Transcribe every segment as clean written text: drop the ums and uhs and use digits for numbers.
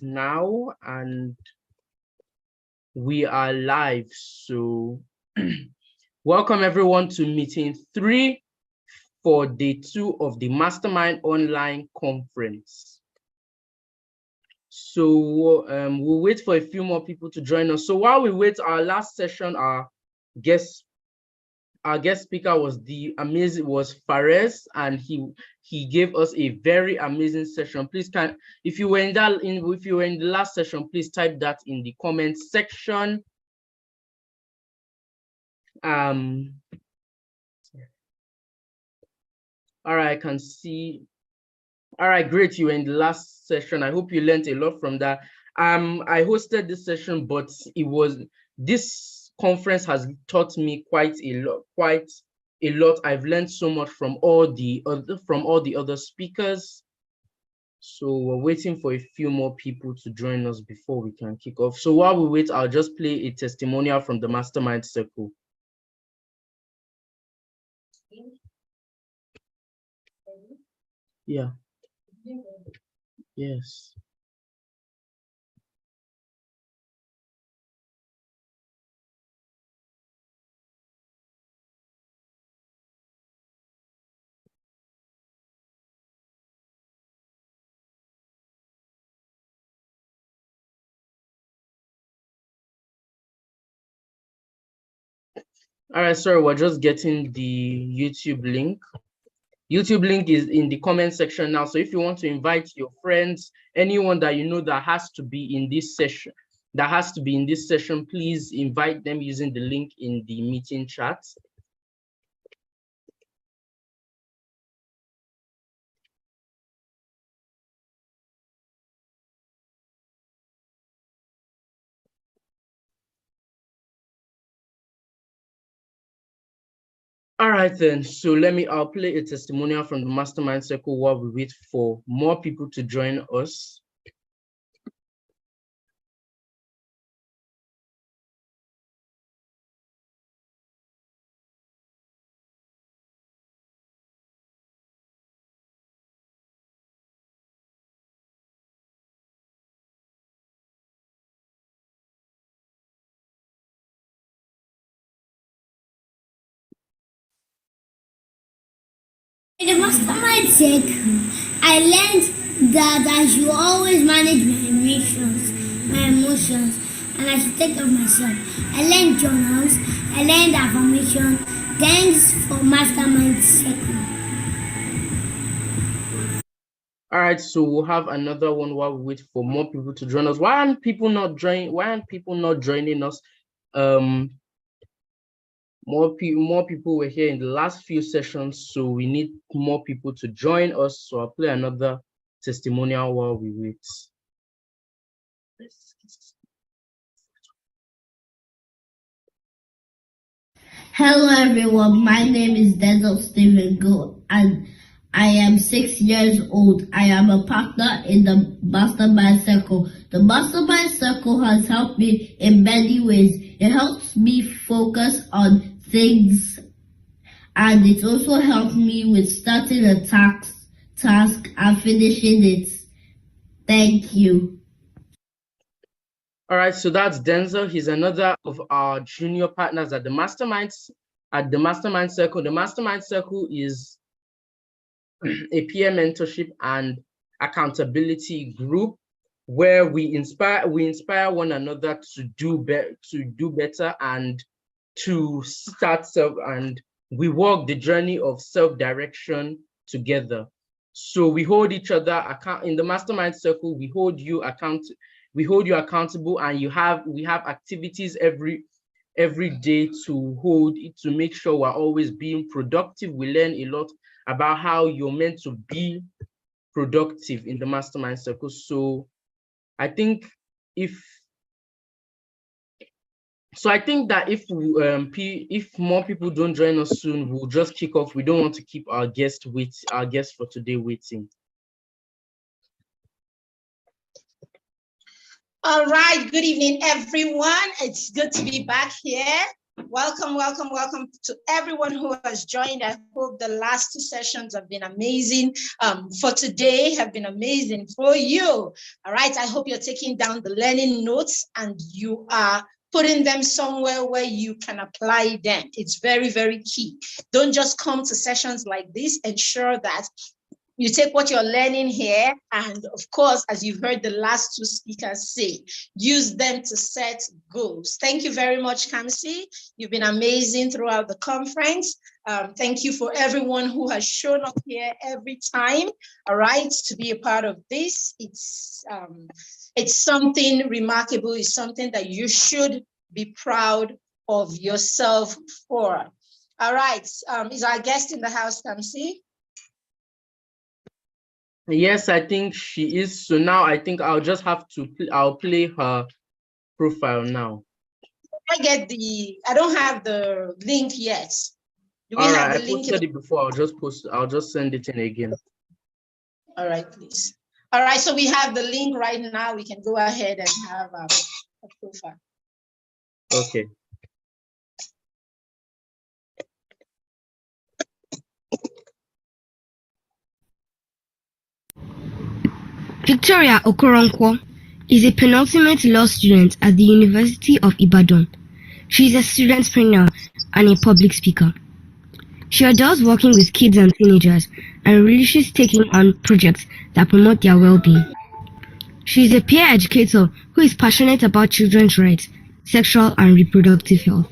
now and we are live. So welcome everyone to meeting 3 for day 2 of the Mastermind online conference. So we'll wait for a few more people to join us. So while we wait, our last session, our guest speaker was Fares, and he gave us a very amazing session. Please if you were in the last session, please type that in the comment section. All right, I can see. All right, great. You were in the last session. I hope you learned a lot from that. I hosted this session, but this conference has taught me quite a lot. I've learned so much from all the other speakers. So we're waiting for a few more people to join us before we can kick off. So while we wait, I'll just play a testimonial from the Mastermind Circle. Yeah. Yes. All right, sorry, we're just getting the YouTube link. YouTube link is in the comment section now. So if you want to invite your friends, anyone that you know that has to be in this session, please invite them using the link in the meeting chat. All right, then. So I'll play a testimonial from the Mastermind Circle while we wait for more people to join us. In the Mastermind Circle, I learned that I should always manage my emotions, and I should take care of myself. I learned journals, I learned affirmation. Thanks for Mastermind Circle. All right, so we'll have another one while we wait for more people to join us. Why aren't people not joining us? More people were here in the last few sessions, so we need more people to join us. So I'll play another testimonial while we wait. Hello everyone, my name is Denzel Stephen Go, and I am 6 years old. I am a partner in the Mastermind Circle. The Mastermind Circle has helped me in many ways. It helps me focus on things, and it also helped me with starting a task and finishing it. Thank you. All right, so that's Denzel. He's another of our junior partners at the Mastermind Circle. The Mastermind Circle is a peer mentorship and accountability group where we inspire one another to do better and to start and we walk the journey of self-direction together. So we hold each other account in the Mastermind Circle. We hold you accountable, and we have activities every day to make sure we're always being productive. We learn a lot about how you're meant to be productive in the Mastermind Circle. So I think that if more people don't join us soon, we'll just kick off. We don't want to keep our guest for today waiting. All right, good evening, everyone. It's good to be back here. Welcome, welcome, welcome to everyone who has joined. I hope the last 2 sessions have been amazing. For today have been amazing for you. All right, I hope you're taking down the learning notes and you are putting them somewhere where you can apply them. It's very, very key. Don't just come to sessions like this. Ensure that you take what you're learning here, and of course, as you've heard the last 2 speakers say, use them to set goals. Thank you very much, Kamsi. You've been amazing throughout the conference. Thank you for everyone who has shown up here every time, all right, to be a part of this. It's something remarkable. It's something that you should be proud of yourself for. All right, is our guest in the house, Kamsi? Yes, I think she is. So now I think I'll just have to, I'll play her profile now. I don't have the link yet. Do we All have right, the I link? posted it before. I'll just send it in again. All right, please. All right, so we have the link right now. We can go ahead and have a profile. Okay. Victoria Okoronkwo is a penultimate law student at the University of Ibadan. She is a studentpreneur and a public speaker. She adores working with kids and teenagers and relishes taking on projects that promote their well-being. She is a peer educator who is passionate about children's rights, sexual and reproductive health.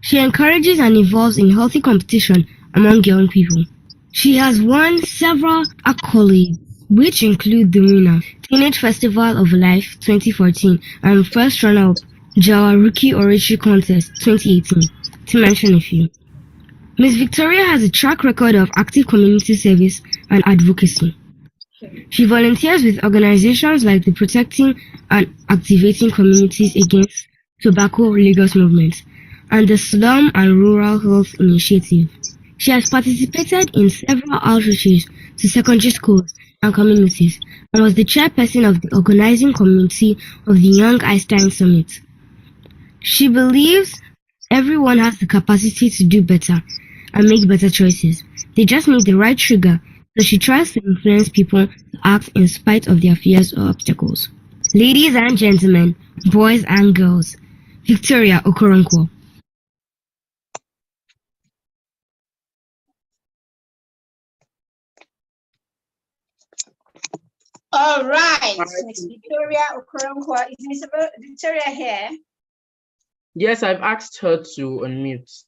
She encourages and involves in healthy competition among young people. She has won several accolades, which include the winner, Teenage Festival of Life 2014 and first runner-up, Jawa Rookie Oratory Contest 2018, to mention a few. Ms. Victoria has a track record of active community service and advocacy. She volunteers with organizations like the Protecting and Activating Communities Against Tobacco Lagos Movement and the Slum and Rural Health Initiative. She has participated in several outreaches to secondary schools and communities and was the chairperson of the organizing committee of the Young Einstein Summit. She believes everyone has the capacity to do better and make better choices. They just need the right trigger, so she tries to influence people to act in spite of their fears or obstacles. Ladies and gentlemen, boys and girls, Victoria Okoronkwo. All right, Miss Victoria Okoronkwo. Is Miss Victoria here? Yes, I've asked her to unmute.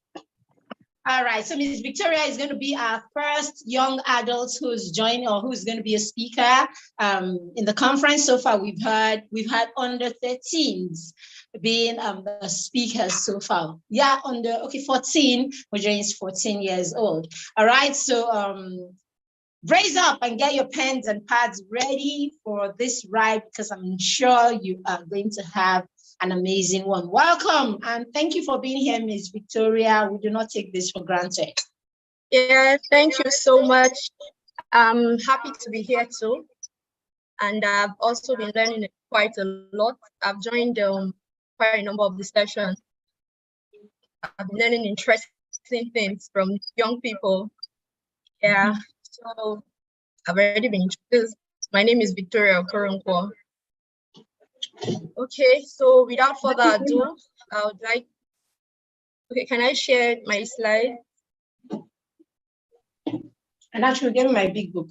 All right, so Ms. Victoria is going to be our first young adult who's joining or who's going to be a speaker in the conference. So far, we've had under 13s being the speakers so far. Yeah, 14, which is 14 years old. All right, so brace up and get your pens and pads ready for this ride because I'm sure you are going to have an amazing one. Welcome and thank you for being here, Ms. Victoria. We do not take this for granted. Yeah, thank you so much. I'm happy to be here too. And I've also been learning quite a lot. I've joined quite a number of discussions. I've been learning interesting things from young people. Yeah, so I've already been introduced. My name is Victoria Okoronkwo. Okay, so without further ado, I would like, okay, can I share my slide? And actually give me my big book.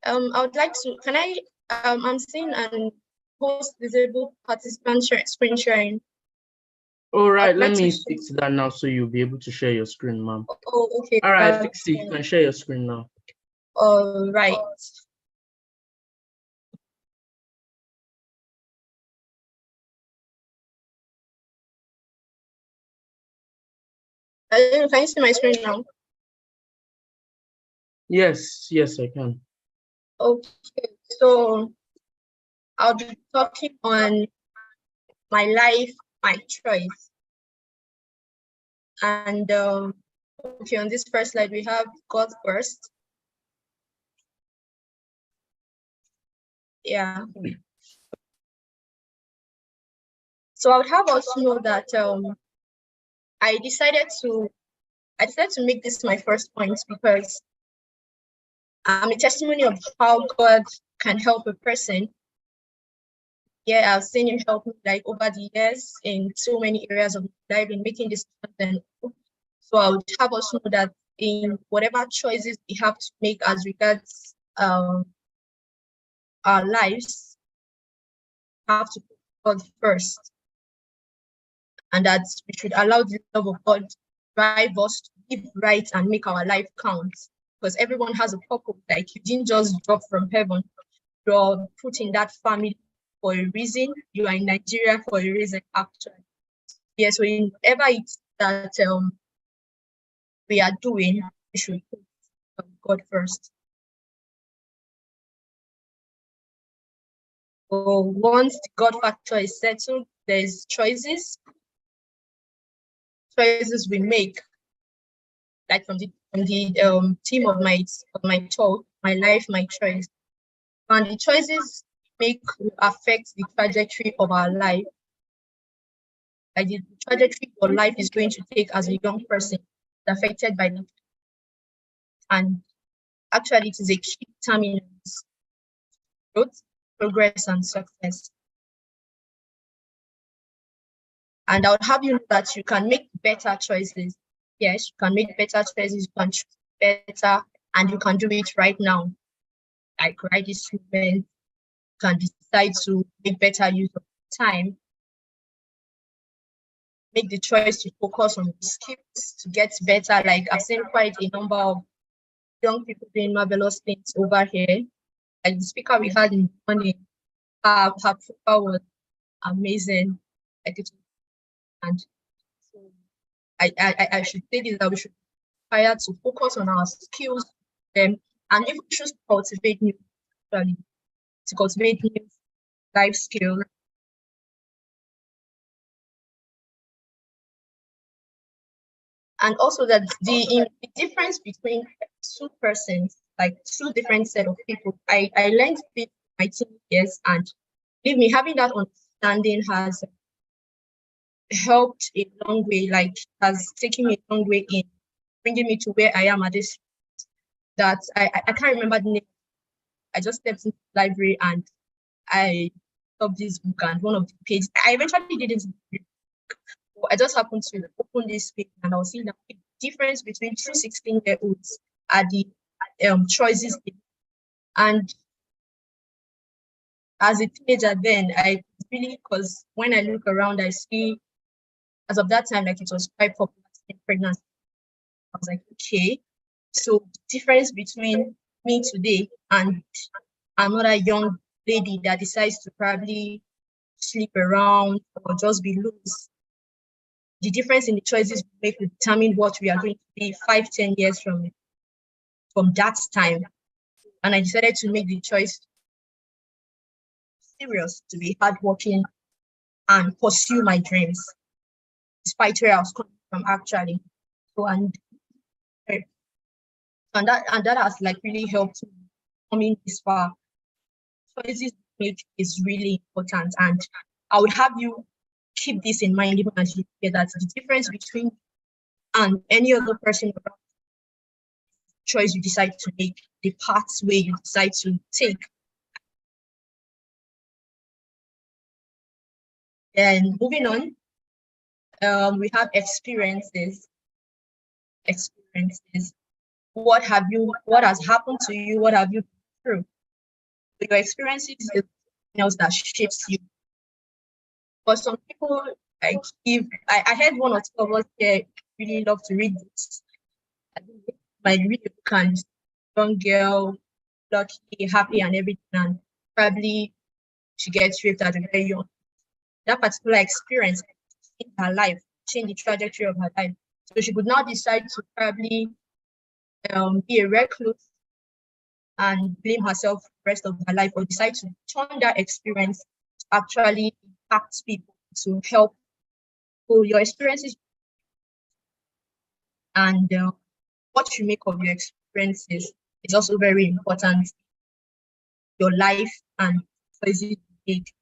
I would like to, can I, I'm seeing an host disabled participant screen sharing. All right, let me fix that now so you'll be able to share your screen, ma'am. Oh, okay. All right, fix it. You can share your screen now. All right. Can you see my screen now? Yes, I can. Okay, so I'll be talking on my life, my choice. And okay, on this first slide, we have God first. Yeah. So I would have us know that I decided to make this my first point because I'm a testimony of how God can help a person. Yeah, I've seen him help me like over the years in so many areas of life in making decisions. So I would have us know that in whatever choices we have to make as regards our lives, we have to put God first. And that we should allow the love of God to drive us to live right and make our life count. Because everyone has a purpose. Like you didn't just drop from heaven. You're put in that family for a reason. You are in Nigeria for a reason, actually. Yeah, so in whatever it's that we are doing, we should put God first. So once the God factor is settled, there's choices we make. Like from the theme of my talk, my life, my choice. And the choices we make will affect the trajectory of our life. Like the trajectory your life is going to take as a young person is affected by them. And actually, it is a key determinant growth, progress, and success. And I would have you know that you can make better choices. Yes, you can make better choices, you can choose better, and you can do it right now. Like right this moment, you can decide to make better use of time. Make the choice to focus on skills to get better. Like I've seen quite a number of young people doing marvelous things over here. Like the speaker we had in the morning, her profile was amazing. Like it, and so I should say this, that we should try to focus on our skills, and if we choose to cultivate new life skills. And also that the difference between two persons, like two different set of people, I learned it my teen years, and believe me, having that understanding has helped a long way, like has taken me a long way in bringing me to where I am at this. That I can't remember the name. I just stepped into the library and I saw this book, and one of the pages I eventually didn't read. I just happened to open this page and I was seeing the difference between two 16-year-olds are the choices. And as a teenager then, I really, because when I look around, I see, as of that time, like it was quite popular in pregnancy. I was like, okay, so the difference between me today and another young lady that decides to probably sleep around or just be loose, the difference in the choices we make will determine what we are going to be 5-10 years from that time. And I decided to make the choice serious, to be hardworking and pursue my dreams, despite where I was coming from actually. So and that has like really helped me coming this far. Choices make is really important, and I would have you keep this in mind even as you hear that the difference between and any other person around choice you decide to make, the pathway you decide to take. And moving on, we have experiences. What has happened to you? What have you been through? Your experiences is something else that shapes you. For some people, like if I heard one or two of us here really love to read books. Might read a book and young girl, lucky, happy, and everything, and probably she gets raped at a very young. That particular experience in her life changed the trajectory of her life. So she could now decide to probably be a recluse and blame herself for the rest of her life, or decide to turn that experience to actually impact people, to help. So your experiences and what you make of your experiences is also very important. Your life and choices you make.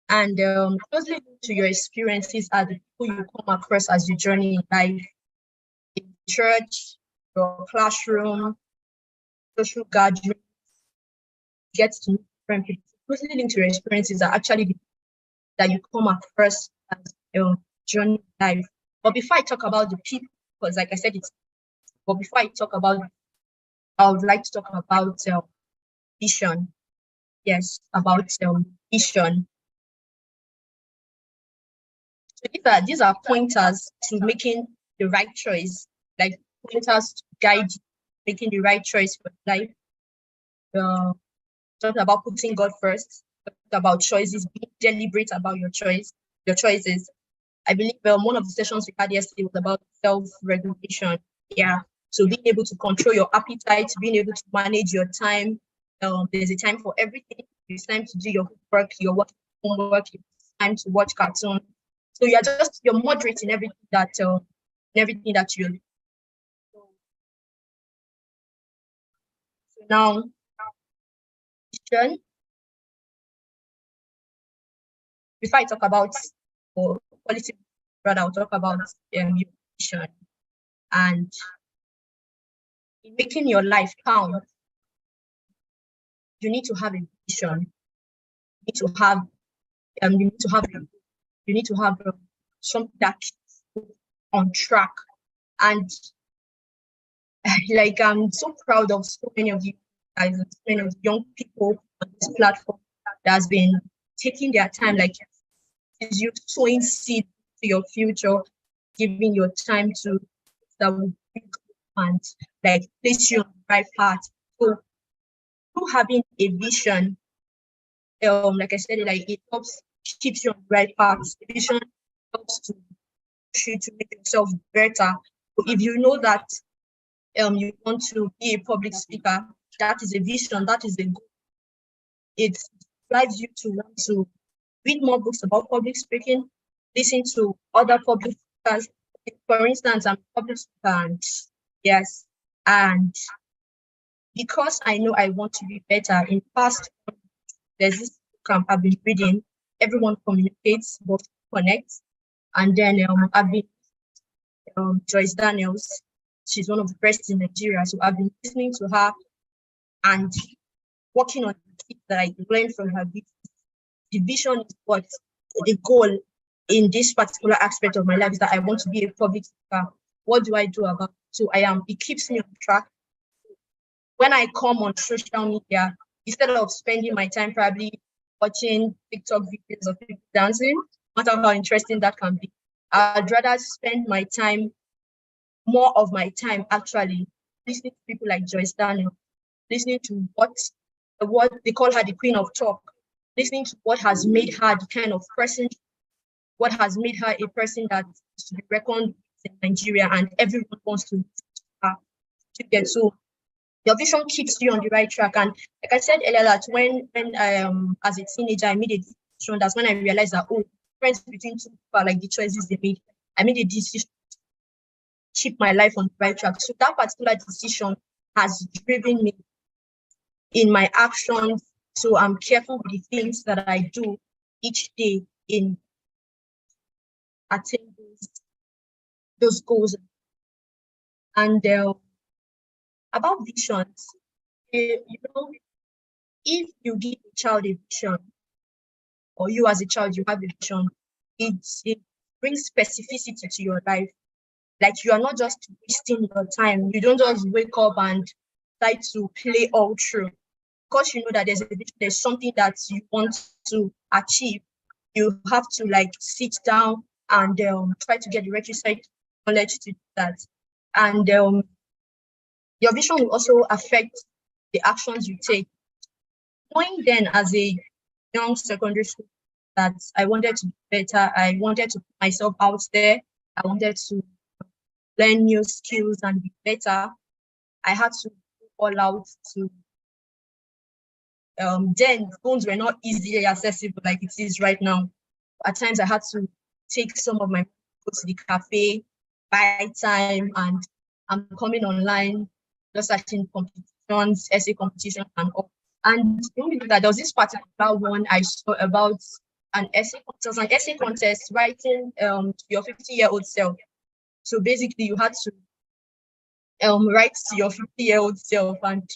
And closely linked to your experiences are the people you come across as you journey in life, in church, your classroom, social gatherings, get to know different people. Closely linked to your experiences are actually the that you come across as your journey in life. But before I talk about the people, because like I said, but before I talk about, I would like to talk about vision. Yes, about vision. So these are pointers to making the right choice, like pointers to guide you making the right choice for life. Talking about putting God first, talking about choices, being deliberate about your choices. I believe one of the sessions we had yesterday was about self-regulation. Yeah. So being able to control your appetite, being able to manage your time. There's a time for everything. There's time to do your work, your work, homework. It's time to watch cartoons. So you're moderating everything that you do. So now, vision. Before I talk about quality, rather I'll talk about your vision. And in making your life count, you need to have a vision. You need to have something that keeps on track. And like I'm so proud of so many of you guys, so many of young people on this platform that has been taking their time, like you sowing seed to your future, giving your time to that will and like place you on the right path. So through having a vision, like I said, like it helps keeps you on the right path. The vision helps to push you to make yourself better. So if you know that you want to be a public speaker, that is a vision, that is a goal. It drives you to want to read more books about public speaking, listen to other public speakers. For instance, I'm a public speaker, and yes, and because I know I want to be better, in past, there's this book I've been reading, Everyone Communicates, but Connects. And then I've been Joyce Daniels. She's one of the best in Nigeria. So I've been listening to her and working on the tips that I learned from her. The vision is what the goal in this particular aspect of my life is that I want to be a public speaker. What do I do about it? So it keeps me on track. When I come on social media, instead of spending my time probably watching TikTok videos of people dancing, no matter how interesting that can be, I'd rather spend more of my time actually listening to people like Joyce Daniel, listening to what they call her the queen of talk, listening to what has made her the kind of person, what has made her a person that is to be reckoned with in Nigeria, and everyone wants to her. So your vision keeps you on the right track. And like I said earlier, that when as a teenager I made a decision, that's when I realized that difference between two people, like the choices they made. I made a decision to keep my life on the right track. So that particular decision has driven me in my actions. So I'm careful with the things that I do each day in attaining those goals. And about visions, if you give a child a vision, or you as a child, you have a vision, it brings specificity to your life. Like you are not just wasting your time. You don't just wake up and try to play all through. Because you know that there's something that you want to achieve, you have to like sit down and try to get the requisite knowledge to do that. And your vision will also affect the actions you take. Knowing then as a young secondary school that I wanted to be better, I wanted to put myself out there, I wanted to learn new skills and be better, I had to go all out to then phones were not easily accessible like it is right now. At times I had to take some of my go to the cafe, buy time, and I'm coming online, just searching competitions, essay competitions and all. And that there was this particular one I saw about an essay contest, writing your 50-year-old self. So basically you had to write to your 50-year-old self, and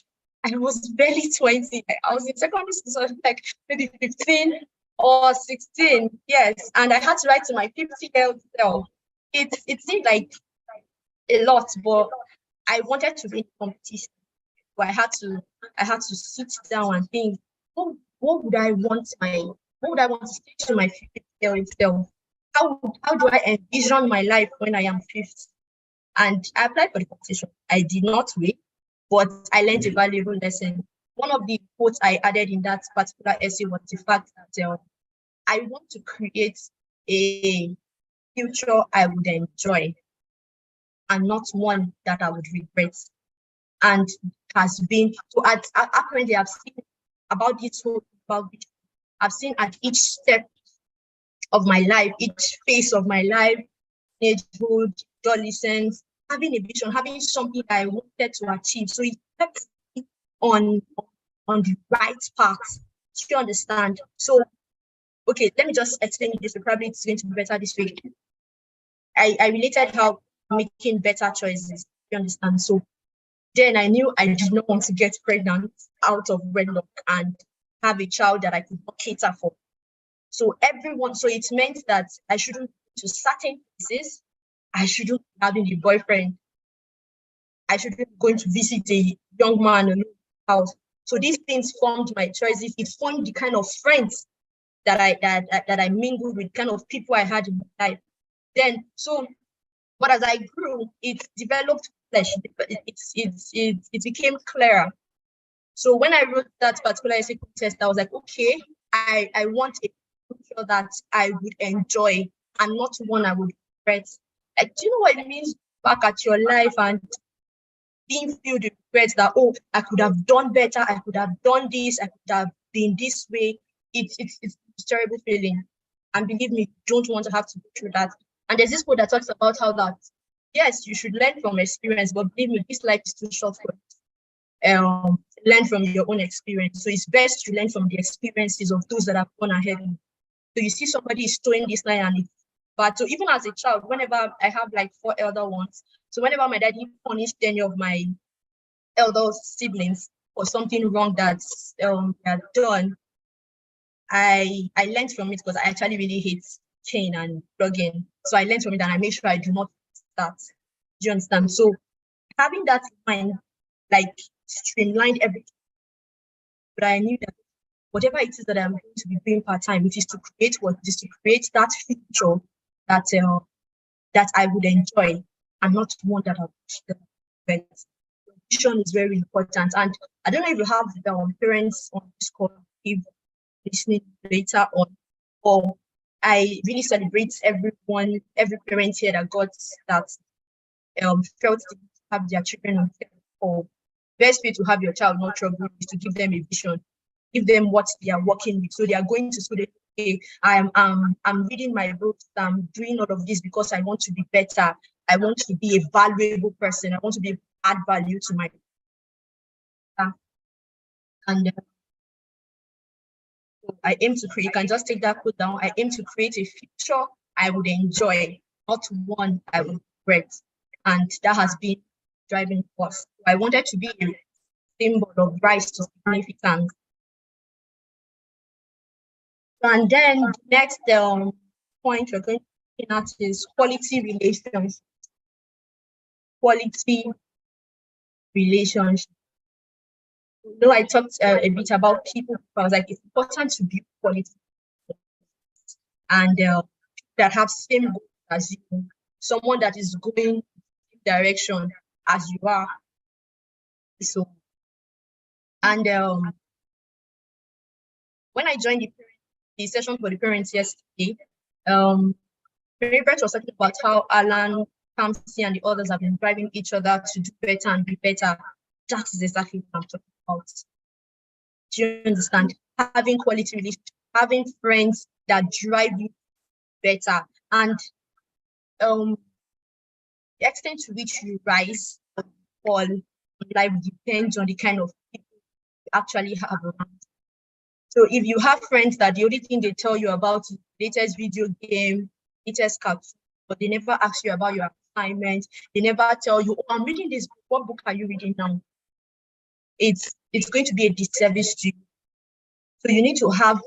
I was barely 20. I was in secondary school, so like maybe 15 or 16, yes. And I had to write to my 50-year-old self. It seemed like a lot, but I wanted to win competition. But I had to sit down and think, what would I want to say to my 50-year-old self? How do I envision my life when I am 50? And I applied for the competition. I did not win, but I learned a valuable lesson. One of the quotes I added in that particular essay was the fact that I want to create a future I would enjoy and not one that I would regret. And has been, so apparently I've seen about this whole, I've seen at each step of my life, each phase of my life, teenagehood, adolescence, having a vision, having something I wanted to achieve. So it kept me on the right path. Do you understand? So, okay, let me just explain this. Probably it's going to be better this way. I related how making better choices. You understand? So then I knew I did not want to get pregnant out of wedlock and have a child that I could not cater for. So it meant that I shouldn't go to certain places. I shouldn't be having a boyfriend. I shouldn't be going to visit a young man in a house. So these things formed my choices. It formed the kind of friends that I mingled with, kind of people I had in my life. But as I grew, it developed flesh. It became clearer. So when I wrote that particular essay contest, I was like, okay, I want a future that I would enjoy and not one I would regret. Like, do you know what it means back at your life and being filled with regrets that, oh, I could have done better, I could have done this, I could have been this way. It's a terrible feeling. And believe me, you don't want to have to go through that. And there's this quote that talks about how that, yes, you should learn from experience, but believe me, this life is too short for it. Learn from your own experience. So it's best to learn from the experiences of those that have gone ahead. So you see somebody is towing this line and it's bad. So even as a child, whenever I have like 4 elder ones, so whenever my daddy punished any of my elder siblings for something wrong that they had done, I learned from it because I actually really hate chain and plugging. So I learned from it and I make sure I do not start. Do you understand? So having that in mind, like, streamlined everything. But I knew that whatever it is that I'm going to be doing part-time, it is to create that future that I would enjoy and not one that I would regret. Vision is very important. And I don't know if you have parents on this call, if listening later on, or I really celebrate every parent here that got that felt to have their children on care. Or best way to have your child not trouble is to give them a vision, give them what they are working with. So they are going to school. They I'm reading my books. I'm doing all of this because I want to be better. I want to be a valuable person. I want to add value to my and I aim to create. You can just take that quote down. I aim to create a future I would enjoy, not one I would regret. And that has been driving force. I wanted to be a symbol of rise to significance. And then the next point we're going to look at is quality relations. Quality relationship. Though I talked a bit about people, I was like, it's important to build quality and that have same goals as you, someone that is going in the direction as you are. So, and when I joined the session for the parents yesterday, Mary Brett was talking about how Alan, Kamsi, and the others have been driving each other to do better and be better. That is exactly what I'm talking about. Do you understand? Having quality relationships, having friends that drive you better, and the extent to which you rise or fall in life depends on the kind of people actually have around. So if you have friends that the only thing they tell you about is the latest video game, latest cartoon, but they never ask you about your assignment, they never tell you, oh, I'm reading this book. What book are you reading now? It's going to be a disservice to you. So you need to have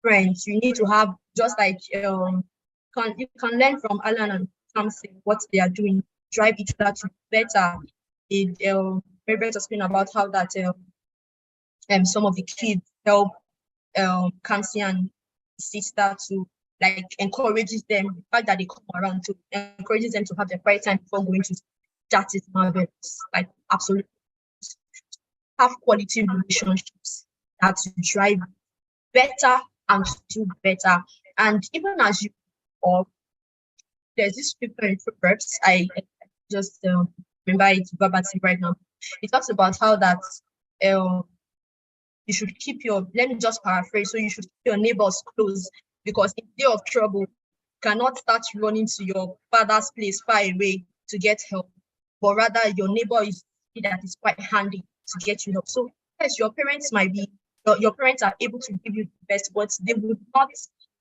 friends. You need to have, just like you can learn from Alan and Samson what they are doing, drive each other to better. Mary was speaking about how that some of the kids help Kamsi and sister to like encourages them, the fact that they come around to encourages them to have their quiet time before going to school. That is marvelous. Like absolutely have quality relationships that drive better and do better. And even as you or there's this paper in Proverbs, I just remember it verbatim right now. It talks about how that you should keep your, let me just paraphrase, so you should keep your neighbors close, because in day of trouble, you cannot start running to your father's place far away to get help, but rather your neighbor is that is quite handy to get you help. So yes, your parents might be, your parents are able to give you the best, but they would not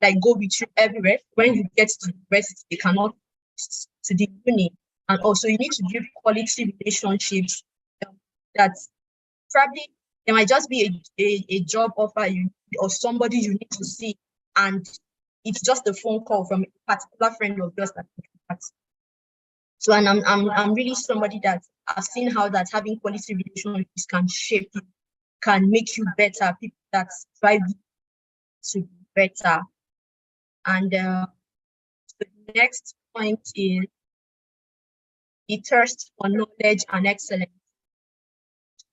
like go with you everywhere. When you get to the university, they cannot to the uni. And also you need to build quality relationships that probably there might just be a job offer you or somebody you need to see, and it's just a phone call from a particular friend of yours that. So, and I'm really somebody that I've seen how that having quality relationships can shape you, can make you better, people that drive you to be better. And the next point is the thirst for knowledge and excellence.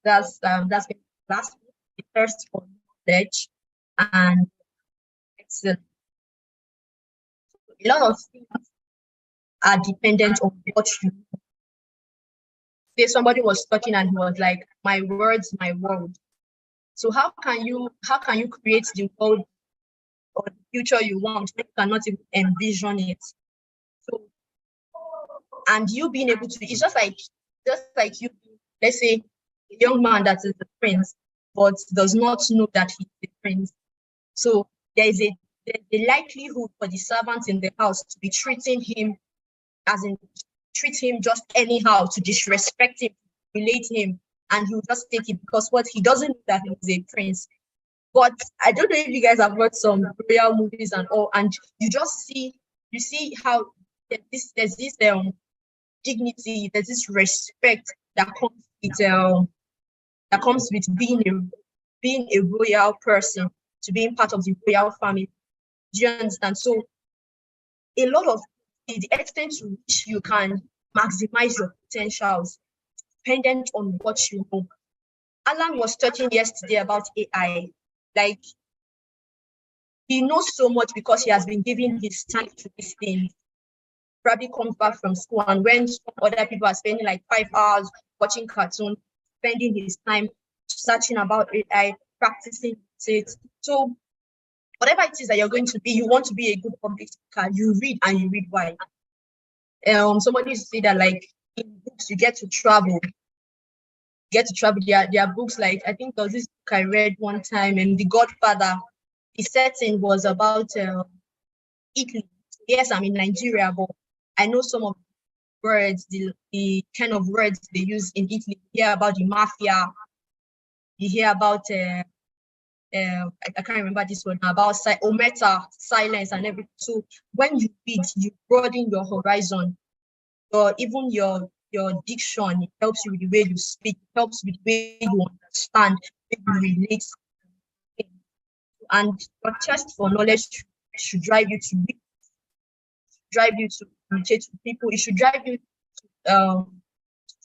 That's been last week, the thirst for knowledge and excellence. A lot of things are dependent on what you know. Say somebody was talking and he was like, my words, my world. So how can you create the world or the future you want when you cannot even envision it? So, and you being able to, it's just like you, let's say a young man that is the prince, but does not know that he's the prince. So there is the likelihood for the servants in the house to be treating him treat him just anyhow, to disrespect him, relate him, and he'll just take it because what he doesn't know that he's a prince. But I don't know if you guys have watched some royal movies and all, and you just see how there's this dignity, there's this respect that comes with being a royal person, to being part of the royal family. Do you understand? So a lot of the extent to which you can maximize your potentials dependent on what you know. Alan was talking yesterday about AI. Like, he knows so much because he has been giving his time to these things. Probably comes back from school, and when some other people are spending like 5 hours watching cartoons, spending his time searching about AI, practicing it. So whatever it is that you're going to be, you want to be a good public speaker, you read and you read why. Somebody used to say that, like, in books you get to travel. There are books like, I think there was this book I read one time, and The Godfather, the setting was about Italy. Yes, I'm in Nigeria, but I know some of the words, the kind of words they use in Italy. You hear about the mafia, you hear about I can't remember this one, about ometa, silence, and everything. So when you read, you broaden your horizon, or even your diction. It helps you with the way you speak, it helps with the way you understand, you relate. And your thirst for knowledge should drive you to read, drive you to communicate with people. It should drive you to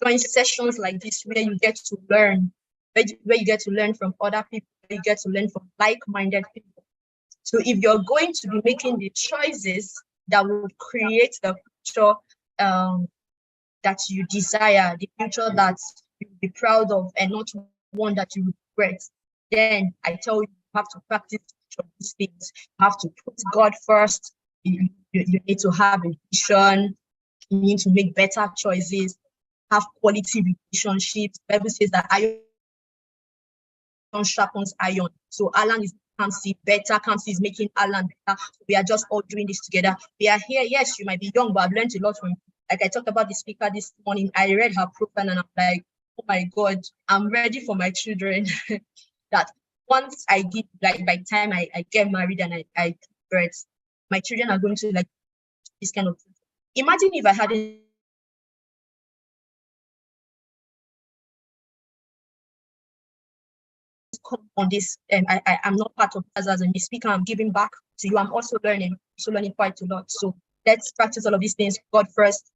join sessions like this where you get to learn, where you get to learn from other people, where you get to learn from like-minded people. So if you're going to be making the choices that will create the future that you desire, the future that you'll be proud of, and not one that you regret, then I tell you, you have to practice these things. You have to put God first. You need to have a vision. You need to make better choices, have quality relationships. The Bible says that sharpens iron. So Alan is Kamsi better. Kamsi is making Alan better. We are just all doing this together. We are here. Yes, you might be young, but I've learned a lot from you. Like I talked about the speaker this morning. I read her profile and I'm like, oh my God, I'm ready for my children. That once I give, like by the time I get married and I give birth, my children are going to like this kind of thing. Imagine if I hadn't come on this, I'm not part of us as a speaker. I'm giving back to you. I'm also learning quite a lot. So let's practice all of these things. God first,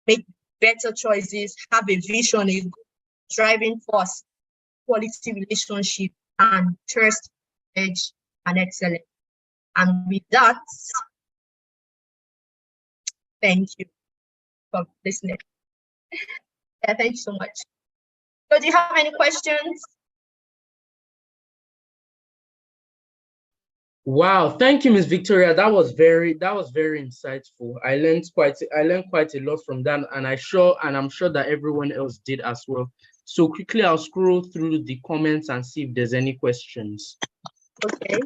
make better choices, have a vision, a driving force, quality relationship, and thirst, edge, and excellence. And with that, thank you for listening. Yeah, thank you so much. So do you have any questions? Wow, thank you, Miss Victoria. That was very insightful. I learned quite a lot from that, and I'm sure that everyone else did as well. So quickly, I'll scroll through the comments and see if there's any questions. Okay.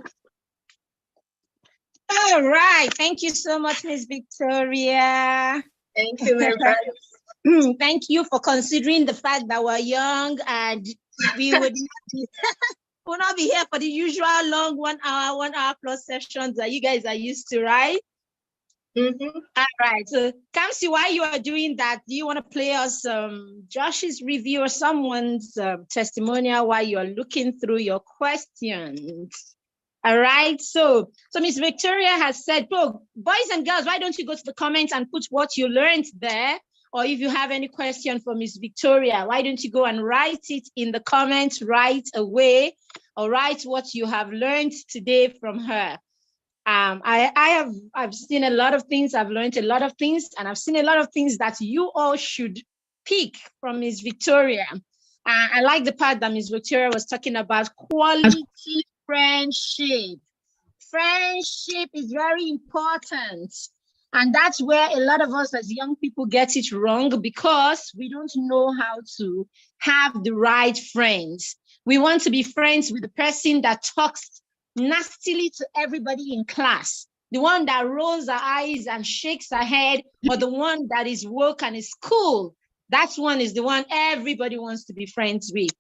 All right. Thank you so much, Miss Victoria. Thank you very much. Thank you for considering the fact that we're young and we would will not be here for the usual long 1 hour plus sessions that you guys are used to, right? Mm-hmm. All right. So, Kamsi, while you are doing that, do you want to play us Josh's review or someone's testimonial while you are looking through your questions? All right. So Miss Victoria has said, oh, boys and girls, why don't you go to the comments and put what you learned there? Or if you have any question for Miss Victoria, why don't you go and write it in the comments right away, or write what you have learned today from her. I've seen a lot of things, I've learned a lot of things, and I've seen a lot of things that you all should pick from Miss Victoria. I like the part that Miss Victoria was talking about quality friendship. Friendship is very important. And that's where a lot of us as young people get it wrong, because we don't know how to have the right friends. We want to be friends with the person that talks nastily to everybody in class, the one that rolls her eyes and shakes her head, or the one that is woke and is cool. That one is the one everybody wants to be friends with,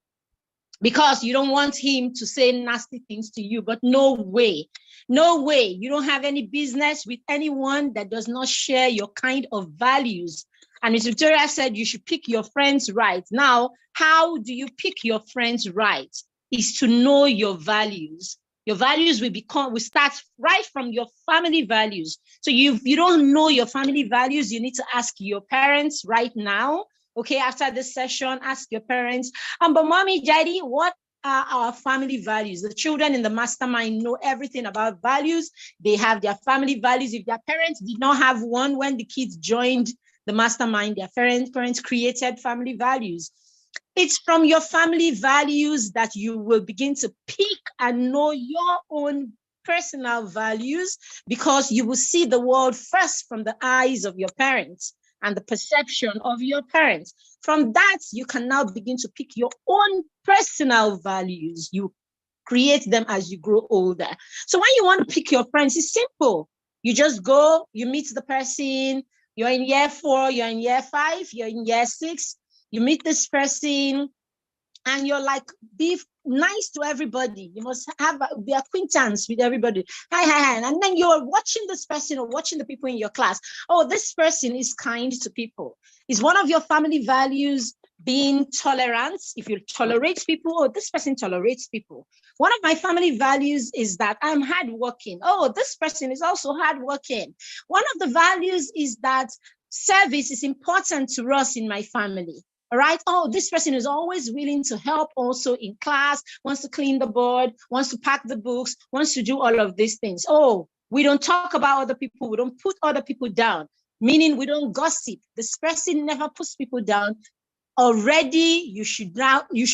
because you don't want him to say nasty things to you. But no way, you don't have any business with anyone that does not share your kind of values. And Ms. Victoria said you should pick your friends right. Now, how do you pick your friends right? Is to know your values. Your values will start right from your family values. So if you don't know your family values, you need to ask your parents right now. Okay, after this session, ask your parents, but Mommy, Jadi, what are our family values? The children in the mastermind know everything about values. They have their family values. If their parents did not have one when the kids joined the mastermind, their parents created family values. It's from your family values that you will begin to pick and know your own personal values, because you will see the world first from the eyes of your parents and the perception of your parents. From that, you can now begin to pick your own personal values. You create them as you grow older. So when you want to pick your friends, it's simple. You just go, you meet the person, you're in year 4, you're in year 5, you're in year 6, you meet this person, and you're like, be nice to everybody. You must be acquaintance with everybody. Hi. And then you're watching this person or watching the people in your class. Oh, this person is kind to people. Is one of your family values being tolerant? If you tolerate people, oh, this person tolerates people. One of my family values is that I'm hardworking. Oh, this person is also hardworking. One of the values is that service is important to us in my family. All right. Oh, this person is always willing to help also in class, wants to clean the board, wants to pack the books, wants to do all of these things. Oh, we don't talk about other people. We don't put other people down, meaning we don't gossip. This person never puts people down. Already, you should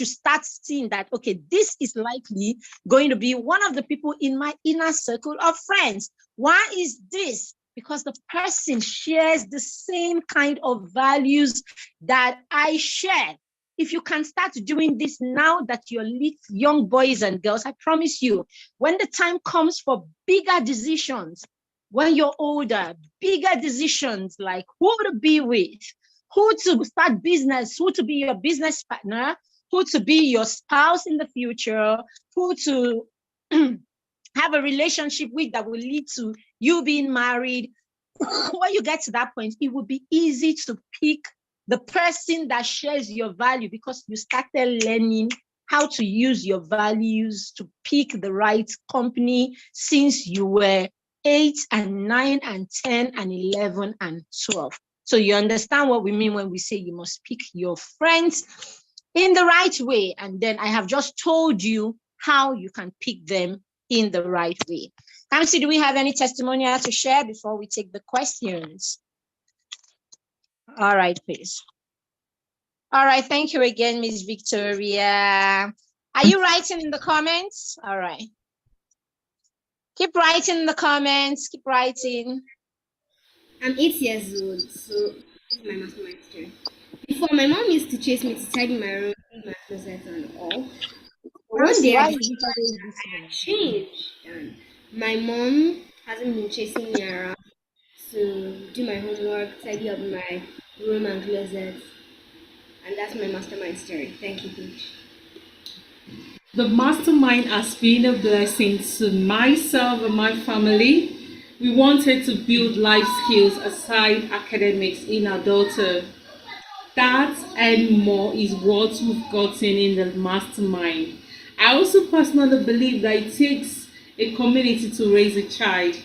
start seeing that, okay, this is likely going to be one of the people in my inner circle of friends. Why is this? Because the person shares the same kind of values that I share. if you can start doing this now that you're young boys and girls, I promise you, when the time comes for bigger decisions, when you're older, bigger decisions like who to be with, who to start business, who to be your business partner, who to be your spouse in the future, who to have a relationship with that will lead to you being married. When you get to that point, it will be easy to pick the person that shares your value because you started learning how to use your values to pick the right company since you were 8 and 9 and 10 and 11 and 12. So you understand what we mean when we say you must pick your friends in the right way. And then I have just told you how you can pick them in the right way. Kamsi, do we have any testimonial to share before we take the questions? All right, please. All right, thank you again, Miss Victoria. Are you writing in the comments? All right. Keep writing in the comments, keep writing. I'm 8 years old, so this is my mastermind story. Before, my mom used to chase me to tidy my room, clean my closet and all. One day I changed, and my mom hasn't been chasing me around to do my homework, tidy up my room and closet, and that's my mastermind story. Thank you, Coach. The mastermind has been a blessing to myself and my family. We wanted to build life skills aside academics in adulthood. That and more is what we've gotten in the mastermind. I also personally believe that it takes a community to raise a child.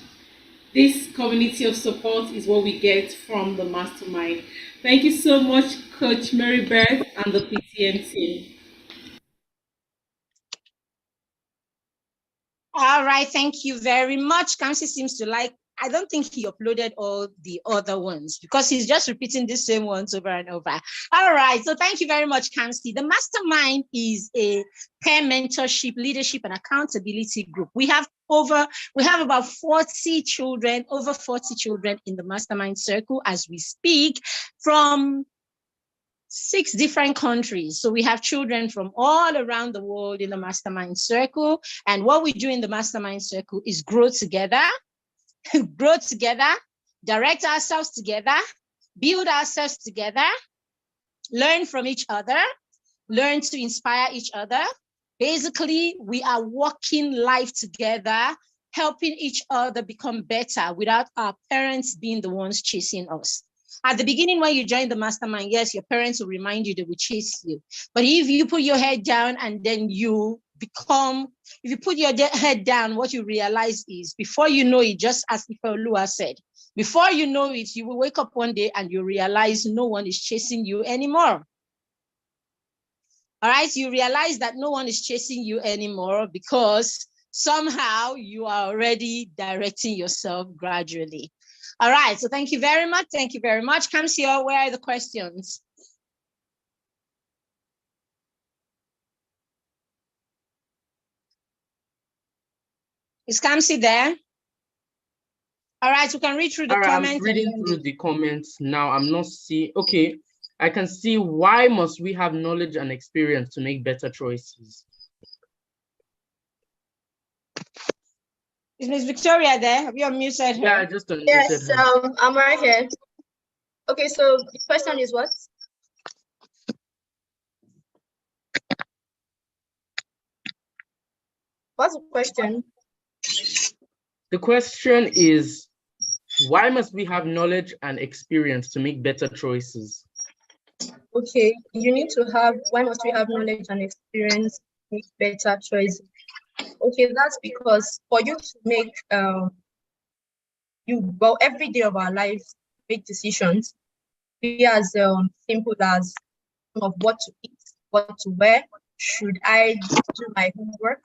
This community of support is what we get from the mastermind. Thank you so much, Coach Mary Beth and the PTM team. All right, thank you very much. Kamsi seems to like, I don't think he uploaded all the other ones because he's just repeating the same ones over and over. All right, so thank you very much, Kamsi. The Mastermind is a peer mentorship, leadership, and accountability group. We have about 40 children, over 40 children in the Mastermind circle as we speak from 6 different countries. So we have children from all around the world in the Mastermind circle. And what we do in the Mastermind circle is grow together, direct ourselves together, build ourselves together, learn from each other, learn to inspire each other. Basically, we are walking life together, helping each other become better without our parents being the ones chasing us. At the beginning, when you join the Mastermind, yes, your parents will remind you they will chase you. But if you put your head down and then if you put your head down, what you realize is before you know it, just as Ifeoluwa said, before you know it, you will wake up one day and you realize no one is chasing you anymore. All right, you realize that no one is chasing you anymore because somehow you are already directing yourself gradually. All right, so thank you very much. Thank you very much. Kamsi, where are the questions? Is Kamsi there? All right, we can read through the comments. I'm reading through the comments now. I'm not seeing. Okay, I can see why must we have knowledge and experience to make better choices? Is Miss Victoria there? Have you unmuted her? Yeah, I just unmuted Yes, her. I'm right here. Okay, so the question is what? What's the question? The question is, why must we have knowledge and experience to make better choices? Okay, why must we have knowledge and experience to make better choices? Okay, that's because for you to make every day of our lives, make decisions, be as simple as of what to eat, what to wear. Should I do my homework?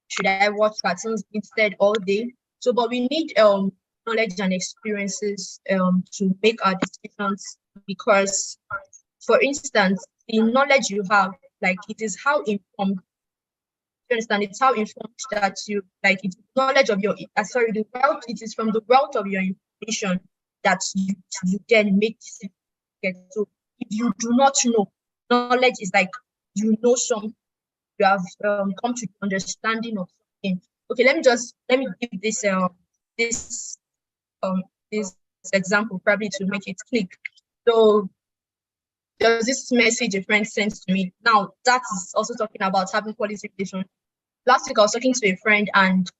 Should I watch cartoons instead all day? So, but we need knowledge and experiences to make our decisions because, for instance, the knowledge you have, like it is how informed. You understand? It's how informed that you like. It's knowledge of your the wealth. It is from the wealth of your information that you then make decisions. So, if you do not know, knowledge is like you know something, you have come to understanding of something. Okay, let me give this example probably to make it click. So there was this message a friend sent to me. Now that is also talking about having quality relationship. Last week I was talking to a friend and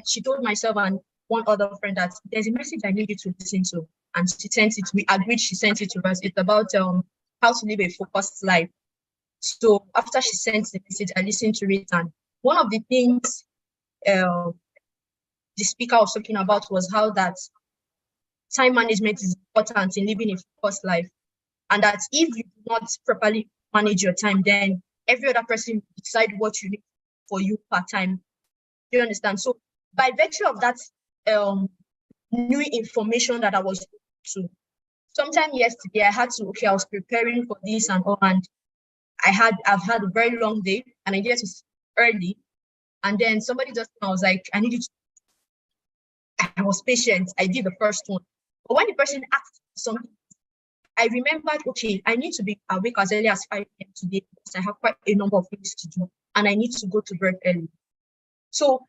she told myself and one other friend that there's a message I need you to listen to. And she sent it, we agreed she sent it to us. It's about how to live a focused life. So after she sent the message, I listened to it, and one of the things the speaker was talking about was how that time management is important in living a focused life. And that if you do not properly manage your time, then every other person will decide what you need for you per time. Do you understand? So by virtue of that new information that I was to, sometime yesterday I was preparing for this and all, and I've had a very long day and I needed to sleep early. And then somebody just I was like, I need you to. I was patient. I did the first one. But when the person asked something, I remembered, okay, I need to be awake as early as 5 p.m. today because I have quite a number of things to do and I need to go to bed early. So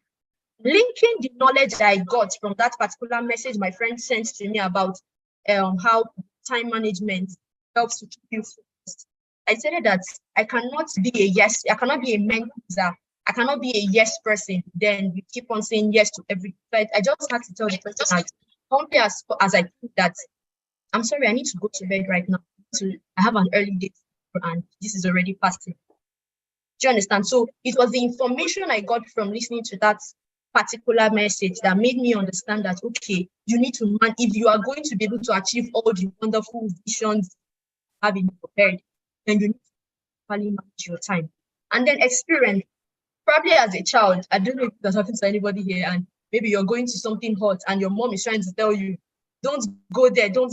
linking the knowledge that I got from that particular message my friend sent to me about how time management helps to keep you focused, I said that I cannot be a men pleaser. I cannot be a yes person. Then you keep on saying yes to everything. But I just had to tell the person that only as I think that I'm sorry, I need to go to bed right now. I have an early day and this is already past it. Do you understand? So it was the information I got from listening to that particular message that made me understand that, okay, you need to if you are going to be able to achieve all the wonderful visions you have in your head, then you need to properly manage your time. And then experience, probably as a child, I don't know if that's happened to anybody here, and maybe you're going to something hot and your mom is trying to tell you, don't go there, but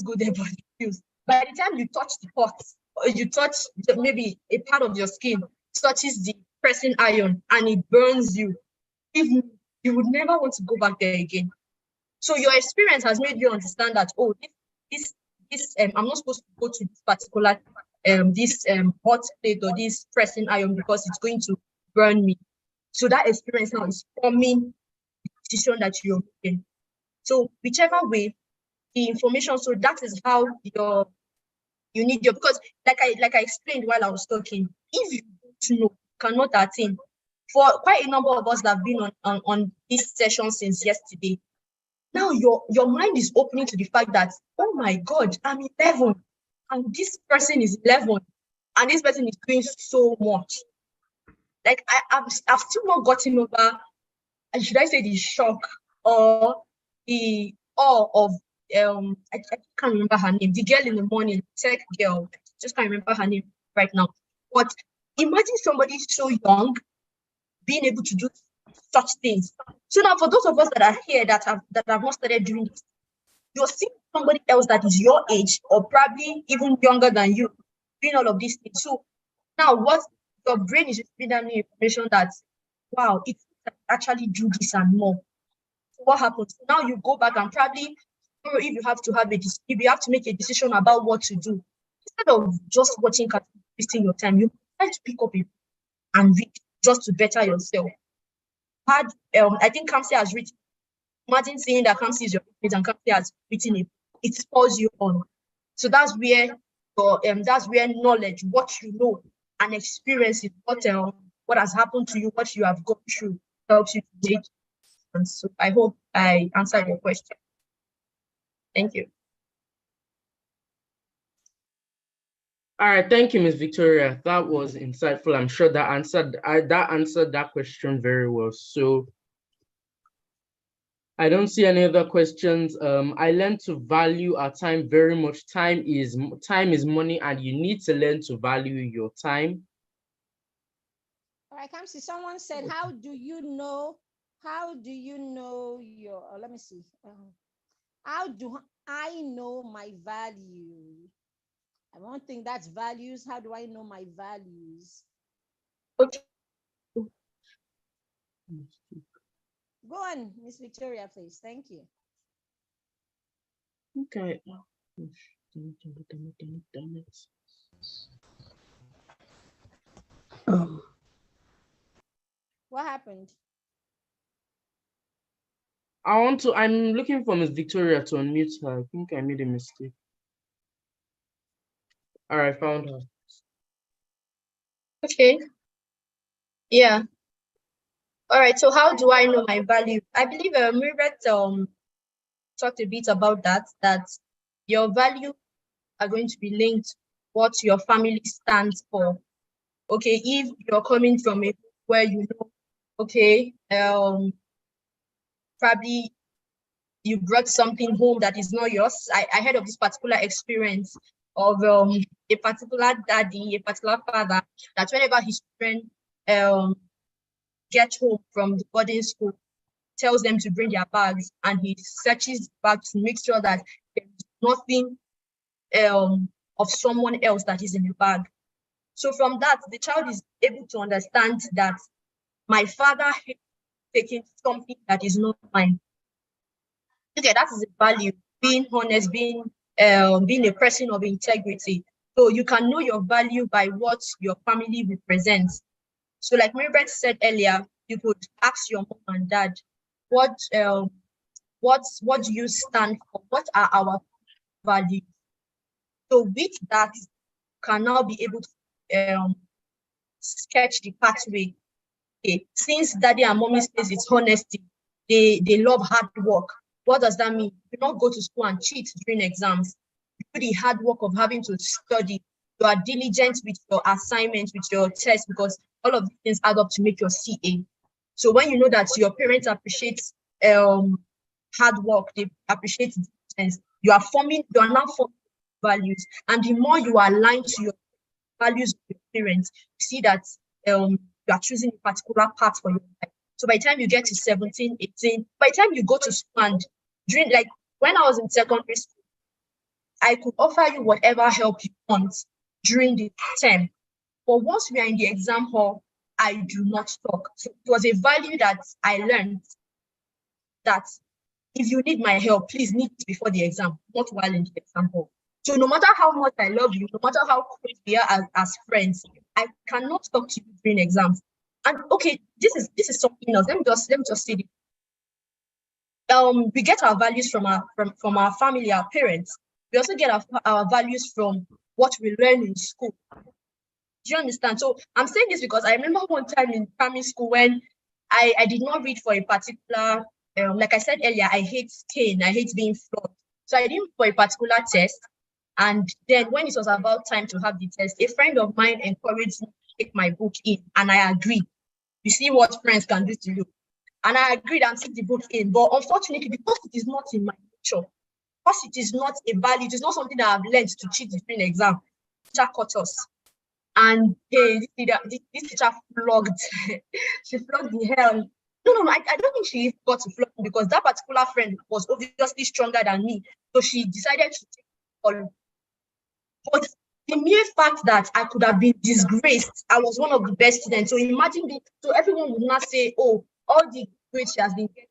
by the time you touch the pot, or you touch maybe a part of your skin, touches the pressing iron and it burns you, you would never want to go back there again. So your experience has made you understand that, oh, this I'm not supposed to go to this particular hot plate or this pressing iron because it's going to burn me. So that experience now is forming the decision that you're making. So whichever way, the information, so that is how you need your, because like I explained while I was talking, if you don't know, cannot attain. For quite a number of us that have been on this session since yesterday, now your mind is opening to the fact that, oh my God, I'm 11 and this person is 11 and this person is doing so much. Like I've still not gotten over, should I say, the shock or the awe of I can't remember her name, the girl in the morning, tech girl, just can't remember her name right now. But imagine somebody so young being able to do such things. So now for those of us that are here that have not started doing this, you're seeing somebody else that is your age or probably even younger than you doing all of these things. So now what your brain is just giving me information that, wow, it can actually do this and more. So what happens? Now you go back and probably, if you have to make a decision about what to do, instead of just watching cartoons, wasting your time, you try to pick up and read just to better yourself. I think Kamsi has written, imagine saying that Kamsi is your page and Kamsi has written it spurs you on. So that's where knowledge, what you know, and experience is what has happened to you, what you have gone through, helps you to make. And so I hope I answered your question. Thank you. All right, thank you, Ms. Victoria. That was insightful. I'm sure that answered that question very well. So I don't see any other questions. I learned to value our time very much. Time is money, and you need to learn to value your time. All right, Kamsi, someone said, how do you know your, let me see. How do I know my value? I don't think that's values. How do I know my values? Okay. Go on, Miss Victoria, please. Thank you. Okay. What happened? I'm looking for Miss Victoria to unmute her. I think I made a mistake. All right, found her. Okay. Yeah. All right. So how do I know my value? I believe Miriam talked a bit about that your value are going to be linked to what your family stands for. Okay, if you're coming from a where you know, okay, probably you brought something home that is not yours. I heard of this particular experience of a particular daddy, a particular father, that whenever his children get home from the boarding school, tells them to bring their bags, and he searches the bag to make sure that there's nothing of someone else that is in the bag. So from that, the child is able to understand that my father hates taking something that is not mine. Okay, that is the value, being honest, being a person of integrity. So you can know your value by what your family represents. So like Marybeth said earlier, you could ask your mom and dad, what do you stand for? What are our values? So with that, you can now be able to sketch the pathway. Okay, since daddy and mommy says it's honesty, they love hard work. What does that mean? You don't go to school and cheat during exams. You do the hard work of having to study. You are diligent with your assignments, with your tests, because all of these things add up to make your CA. So when you know that your parents appreciate hard work, they appreciate diligence, you are now forming values. And the more you are aligned to your values of your parents, you see that you are choosing a particular path for your life. So by the time you get to 17, 18, by the time you go to school, and during, like when I was in secondary school, I could offer you whatever help you want during the term. But once we are in the exam hall, I do not talk. So it was a value that I learned, that if you need my help, please need it before the exam, not while in the exam hall. So no matter how much I love you, no matter how close we are as friends, I cannot talk to you during exams. And okay, this is something else. Let me just say this. We get our values from our family, our parents. We also get our values from what we learn in school. Do you understand? So I'm saying this because I remember one time in primary school when I did not read for a particular, like I said earlier, I hate cane, I hate being flawed. So I didn't for a particular test. And then when it was about time to have the test, a friend of mine encouraged me to take my book in, and I agreed. You see what friends can do to you. And I agreed and took the book in. But unfortunately, because it is not in my nature, because it is not a value, it is not something that I've learned to cheat during exam, teacher caught us. And this teacher flogged, she flogged the hell. No, I don't think she got to flog me, because that particular friend was obviously stronger than me. So she decided to take all. But the mere fact that I could have been disgraced, I was one of the best students. So imagine so everyone would not say, oh, all the grades she has been getting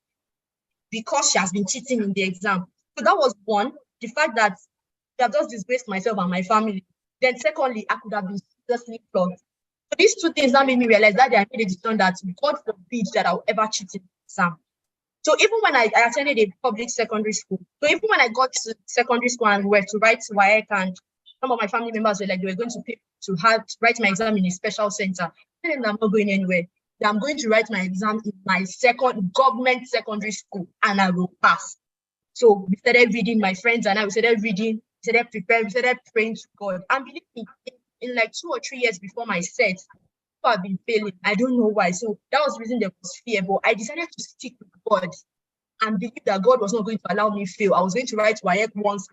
because she has been cheating in the exam. So that was one, the fact that I have just disgraced myself and my family. Then secondly, I could have been seriously flogged. So these two things that made me realize that I made a decision that God forbid that I will ever cheat in the exam. So even when I attended a public secondary school, so even when I got to secondary school and were to write WAEC, and some of my family members were like, they were going to pay to write my exam in a special center. And I'm not going anywhere. I'm going to write my exam in my government secondary school, and I will pass. So we started reading, my friends and I, we started reading, we started preparing, we started praying to God. And believe me, in like 2 or 3 years before my set, I've been failing. I don't know why. So that was the reason there was fear. But I decided to stick with God and believe that God was not going to allow me fail. I was going to write WAEC once.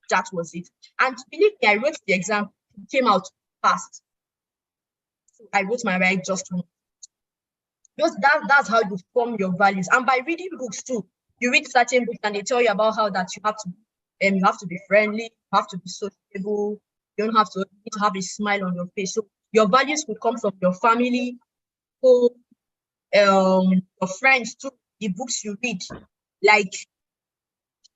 That was it. And believe me, I wrote the exam. It came out fast. So I wrote my WAEC just once. Because that's how you form your values. And by reading books too, you read certain books and they tell you about how that you have to be friendly, you have to be sociable, you don't have to need to have a smile on your face. So your values will come from your family, your friends too, the books you read. Like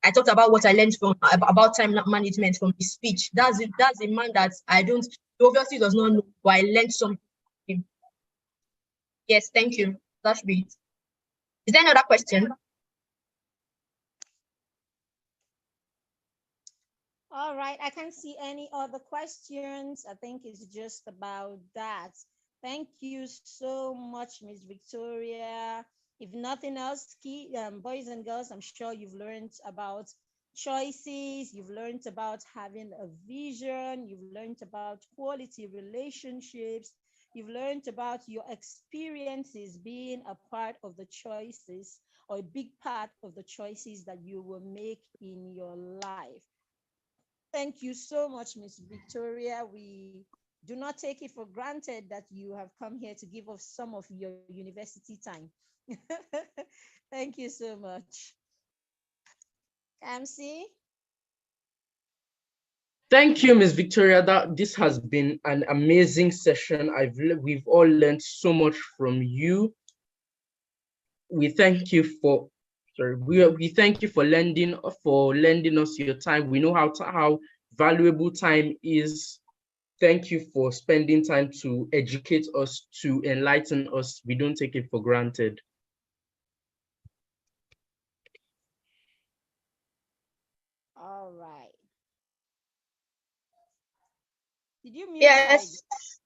I talked about what I learned about time management from his speech. That's a man that he obviously does not know, but I learned something from him. Yes, thank you. That should be it. Is there another question? All right, I can't see any other questions. I think it's just about that. Thank you so much, Miss Victoria. If nothing else, boys and girls, I'm sure you've learned about choices, you've learned about having a vision, you've learned about quality relationships, you've learned about your experiences being a part of the choices or a big part of the choices that you will make in your life. Thank you so much, Miss Victoria. We do not take it for granted that you have come here to give us some of your university time. Thank you so much. MC? Thank you, Miss Victoria. This has been an amazing session. We've all learned so much from you. We thank you for we thank you for lending us your time. We know how valuable time is. Thank you for spending time to educate us, to enlighten us. We don't take it for granted. All right. Did you mute? Yes,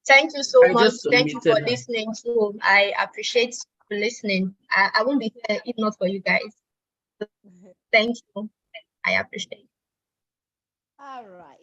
thank you so I much. just Thank you for submitted. listening too. I appreciate you listening. I won't be here if not for you guys. Thank you. I appreciate it. All right.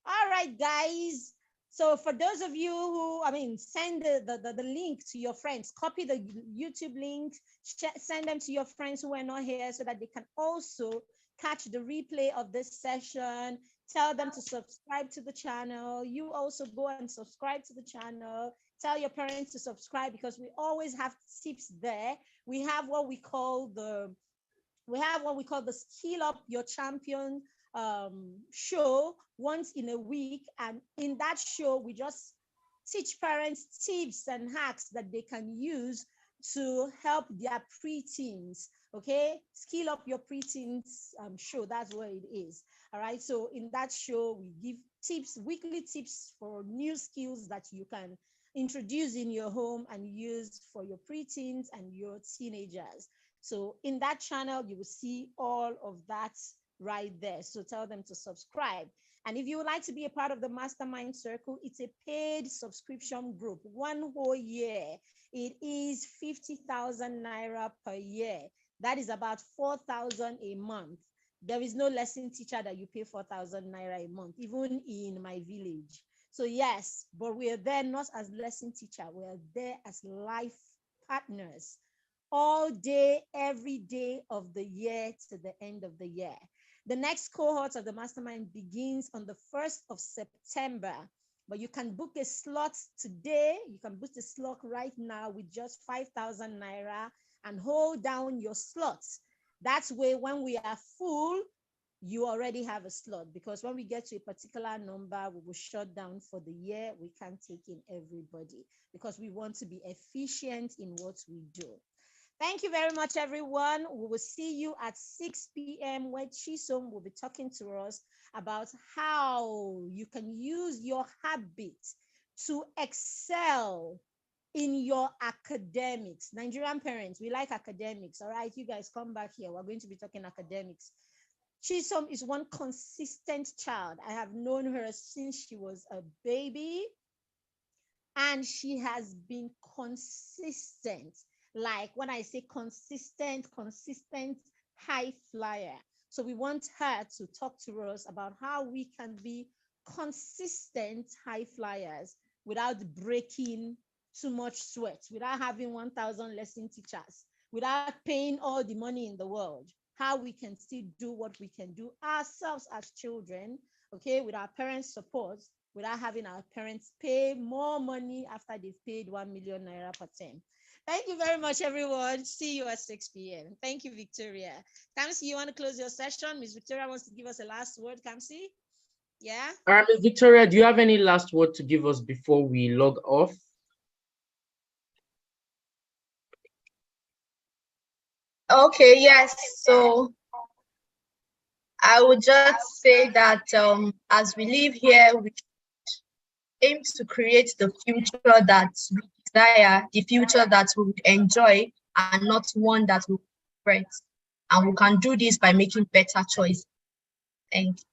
All right, guys. So for those of you who, send the link to your friends, copy the YouTube link, send them to your friends who are not here so that they can also catch the replay of this session. Tell them to subscribe to the channel. You also go and subscribe to the channel. Tell your parents to subscribe because we always have tips there. We have what we call the Skill Up Your Champion show once in a week, and in that show we just teach parents tips and hacks that they can use to help their preteens. Okay, Skill Up Your Preteens show, that's what it is. All right, so in that show we give tips, weekly tips for new skills that you can introduce in your home and use for your preteens and your teenagers. So in that channel, you will see all of that right there. So tell them to subscribe. And if you would like to be a part of the Mastermind Circle, it's a paid subscription group, 1 whole year. It is 50,000 naira per year. That is about 4,000 a month. There is no lesson teacher that you pay 4,000 naira a month, even in my village. So yes, but we are there not as lesson teacher. We are there as life partners, all day, every day of the year to the end of the year. The next cohort of the Mastermind begins on the 1st of September, but you can book a slot today. You can book a slot right now with just 5,000 naira and hold down your slots. That's way when we are full, you already have a slot, because when we get to a particular number, we will shut down for the year. We can't take in everybody because we want to be efficient in what we do. Thank you very much, everyone. We will see you at 6 p.m. where Chisom will be talking to us about how you can use your habit to excel in your academics. Nigerian parents, we like academics. All right, you guys come back here. We're going to be talking academics. Chisom is one consistent child. I have known her since she was a baby, and she has been consistent. Like when I say consistent high flyer. So we want her to talk to us about how we can be consistent high flyers without breaking too much sweat, without having 1,000 lesson teachers, without paying all the money in the world. How we can still do what we can do ourselves as children, okay, with our parents' support, without having our parents pay more money after they've paid 1 million naira per term. Thank you very much, everyone. See you at 6 p.m. Thank you, Victoria. Kamsi, you want to close your session? Miss Victoria wants to give us a last word. Kamsi? Yeah? Miss Victoria, do you have any last word to give us before we log off? Okay, yes. So I would just say that as we live here, we aim to create the future that we desire the future that we would enjoy and not one that we regret. And we can do this by making better choices. Thank you.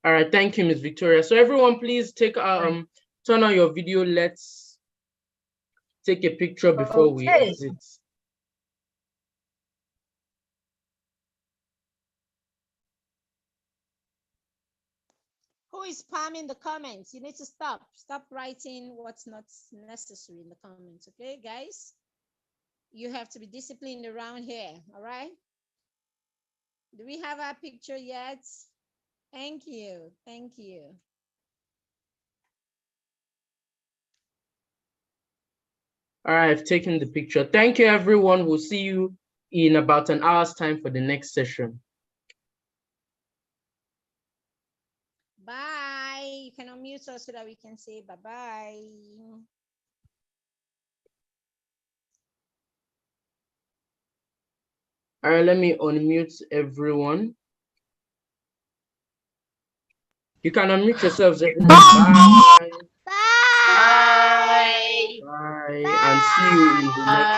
All right, thank you, Ms. Victoria. So everyone, please take turn on your video. Let's take a picture before we exit. Who is spamming the comments? You need to stop. Stop writing what's not necessary in the comments, okay, guys? You have to be disciplined around here, all right? Do we have our picture yet? Thank you. Thank you. All right, I've taken the picture. Thank you, everyone. We'll see you in about an hour's time for the next session. Bye. You can unmute us so that we can say bye-bye. All right, let me unmute everyone. You can unmute yourselves. Everyone. Bye. Bye. Bye. Bye. And see you in the next